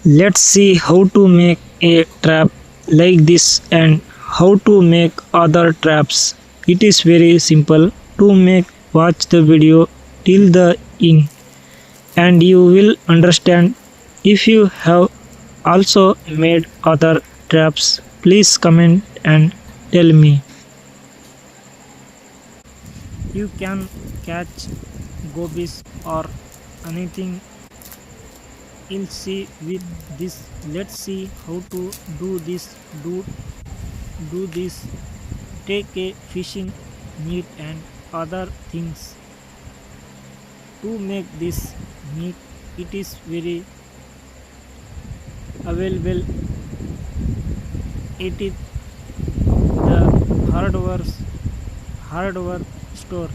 Let's see how to make a trap like this and how to make other traps. It is very simple to make. Watch the video till the end and you will understand. If you have also made other traps, please comment and tell me. You can catch gobies or anything else with this. Let's see how to do this. Do this. Take a fishing net and other things to make this net. It is very available. It is the hardware store.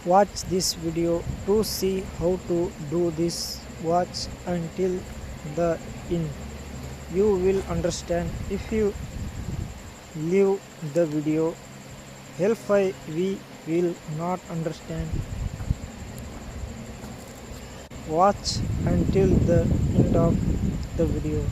Watch this video to see how to do this. Watch until the end. You will understand. If you leave the video halfway, we will not understand. Watch until the end of the video.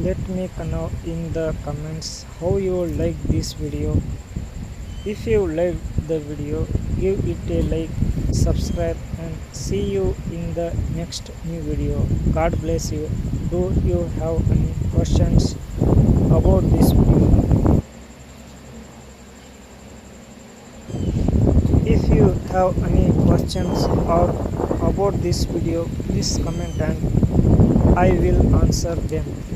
Let me know in the comments how you like this video. If you liked the video, give it a like, subscribe, and see you in the next new video. God bless you. Do you have any questions about this video? If you have any questions or about this video, please comment and I will answer them.